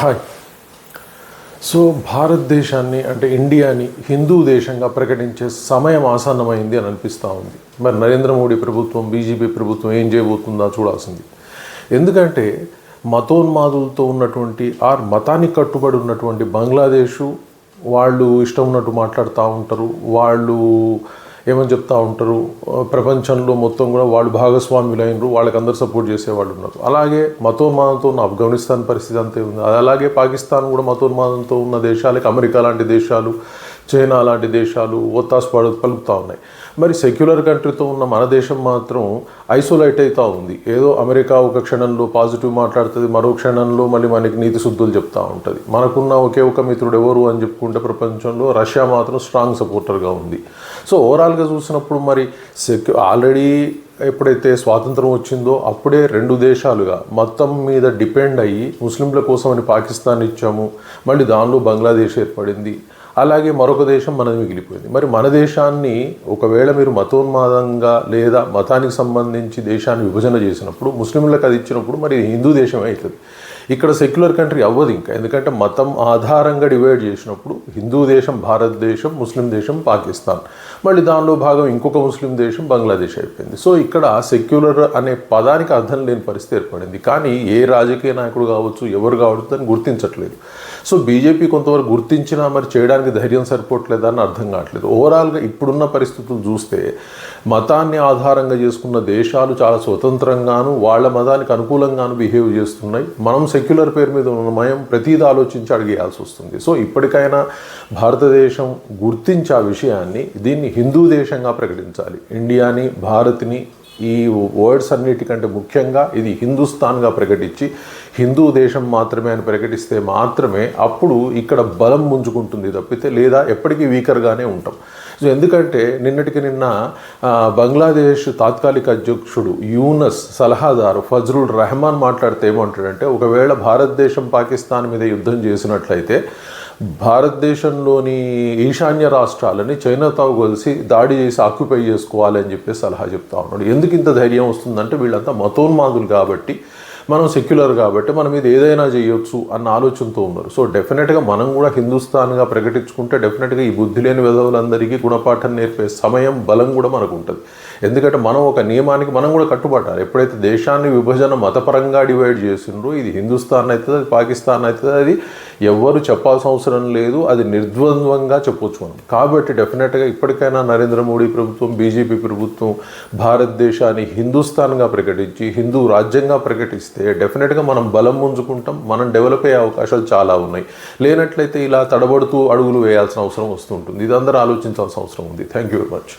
Hi. So భారతదేశాన్ని అంటే ఇండియాని హిందూ దేశంగా ప్రకటించే సమయం ఆసన్నమైంది అని అనిపిస్తూ ఉంది. మరి నరేంద్ర మోడీ ప్రభుత్వం, బీజేపీ ప్రభుత్వం ఏం చేయబోతుందా చూడాల్సింది. ఎందుకంటే మతోన్మాదులతో ఉన్నటువంటి మతానికి కట్టుబడి ఉన్నటువంటి బంగ్లాదేశు వాళ్ళు ఇష్టం ఉన్నట్టు మాట్లాడుతూ ఉంటారు. వాళ్ళు ఏమని చెప్తూ ఉంటారు, ప్రపంచంలో మొత్తం కూడా వాళ్ళు భాగస్వాములైనరు, వాళ్ళకి అందరు సపోర్ట్ చేసేవాళ్ళు ఉన్నారు. అలాగే మతోన్మాదంతో ఉన్న ఆఫ్ఘనిస్తాన్ పరిస్థితి అంతే ఉంది. అలాగే పాకిస్తాన్ కూడా మతోన్మాదంతో ఉన్న దేశాలకి అమెరికా లాంటి దేశాలు, చైనా లాంటి దేశాలు ఒత్తాసు పలుకుతూ ఉన్నాయి. మరి సెక్యులర్ కంట్రీతో ఉన్న మన దేశం మాత్రం ఐసోలేట్ అవుతూ ఉంది. ఏదో అమెరికా ఒక క్షణంలో పాజిటివ్ మాట్లాడుతుంది, మరో క్షణంలో మళ్ళీ మనకి నీతి శుద్ధులు చెప్తూ ఉంటుంది. మనకున్న ఒకే ఒక మిత్రుడు ఎవరు అని చెప్పుకుంటే ప్రపంచంలో రష్యా మాత్రం స్ట్రాంగ్ సపోర్టర్గా ఉంది. సో ఓవరాల్గా చూసినప్పుడు మరి ఆల్రెడీ ఎప్పుడైతే స్వాతంత్రం వచ్చిందో అప్పుడే రెండు దేశాలుగా మొత్తం మీద డిపెండ్ అయ్యి ముస్లింల కోసం అని పాకిస్తాన్ ఇచ్చాము, మళ్ళీ దానిలో బంగ్లాదేశ్ ఏర్పడింది. అలాగే మరొక దేశం మనది మిగిలిపోయింది. మరి మన దేశాన్ని ఒకవేళ మీరు మతోన్మాదంగా లేదా మతానికి సంబంధించి దేశాన్ని విభజన చేసినప్పుడు, ముస్లింలకు అది ఇచ్చినప్పుడు మరి హిందూ దేశం అవుతుంది. ఇక్కడ సెక్యులర్ కంట్రీ అవ్వదు ఇంకా. ఎందుకంటే మతం ఆధారంగా డివైడ్ చేసినప్పుడు హిందూ దేశం భారతదేశం, ముస్లిం దేశం పాకిస్తాన్, మళ్ళీ దానిలో భాగం ఇంకొక ముస్లిం దేశం బంగ్లాదేశ్ అయిపోయింది. సో ఇక్కడ సెక్యులర్ అనే పదానికి అర్థం లేని పరిస్థితి ఏర్పడింది. కానీ ఏ రాజకీయ నాయకుడు కావచ్చు, ఎవరు కావచ్చు దాన్ని గుర్తించట్లేదు. సో బీజేపీ కొంతవరకు గుర్తించినా మరి చేయడానికి ధైర్యం సరిపోవట్లేదా అని అర్థం కావట్లేదు. ఓవరాల్గా ఇప్పుడున్న పరిస్థితులు చూస్తే మతాన్ని ఆధారంగా చేసుకున్న దేశాలు చాలా స్వతంత్రంగాను వాళ్ళ మతానికి అనుకూలంగాను బిహేవ్ చేస్తున్నాయి. మనం సెక్యులర్ పేరు మీద ఉన్న మయం ప్రతీది ఆలోచించి అడిగేయాల్సి వస్తుంది. సో ఇప్పటికైనా భారతదేశం గుర్తించే ఆ విషయాన్ని, దీన్ని హిందూ దేశంగా ప్రకటించాలి. ఇండియాని, భారత్ని, ఈ వర్డ్స్ అన్నిటికంటే ముఖ్యంగా ఇది హిందుస్థాన్గా ప్రకటించి హిందూ దేశం మాత్రమే అని ప్రకటిస్తే మాత్రమే అప్పుడు ఇక్కడ బలం ముంచుకుంటుంది తప్పితే లేదా ఎప్పటికీ వీకర్గానే ఉంటాం. సో ఎందుకంటే నిన్నటికి నిన్న బంగ్లాదేశ్ తాత్కాలిక అధ్యక్షుడు యూనస్ సలహాదారు ఫజ్లుర్ రెహమాన్ మాట్లాడితే ఏమంటాడంటే, ఒకవేళ భారతదేశం పాకిస్తాన్ మీద యుద్ధం చేసినట్లయితే భారతదేశంలోని ఈశాన్య రాష్ట్రాలని చైనాతో కలిసి దాడి చేసి ఆక్యుపై చేసుకోవాలని చెప్పి సలహా చెప్తా ఉన్నాడు. ఎందుకు ఇంత ధైర్యం వస్తుందంటే వీళ్ళంతా మతోన్మాదులు కాబట్టి, మనం సెక్యులర్ కాబట్టి మన మీద ఏదైనా చేయొచ్చు అన్న ఆలోచనతో ఉన్నారు. సో డెఫినెట్గా మనం కూడా హిందుస్థాన్గా ప్రకటించుకుంటే డెఫినెట్గా ఈ బుద్ధి లేని విధవులందరికీ గుణపాఠం నేర్పే సమయం, బలం కూడా మనకు ఉంటుంది. ఎందుకంటే మనం ఒక నియమానికి మనం కూడా కట్టుబడాలి. ఎప్పుడైతే దేశాన్ని విభజన మతపరంగా డివైడ్ చేసిండ్రో, ఇది హిందుస్థాన్ అవుతుంది, అది పాకిస్తాన్ అవుతుంది, అది ఎవ్వరు చెప్పాల్సిన అవసరం లేదు, అది నిర్ద్వంద్వంగా చెప్పొచ్చు మనం. కాబట్టి డెఫినెట్గా ఇప్పటికైనా నరేంద్ర మోడీ ప్రభుత్వం, బీజేపీ ప్రభుత్వం భారతదేశాన్ని హిందుస్థాన్గా ప్రకటించి హిందూ రాజ్యంగా ప్రకటిస్తే డెఫినెట్గా మనం బలం ముంచుకుంటాం, మనం డెవలప్ అయ్యే అవకాశాలు చాలా ఉన్నాయి. లేనట్లయితే ఇలా తడబడుతూ అడుగులు వేయాల్సిన అవసరం వస్తుంటుంది. ఇది అందరూ ఆలోచించాల్సిన అవసరం ఉంది. Thank you very much.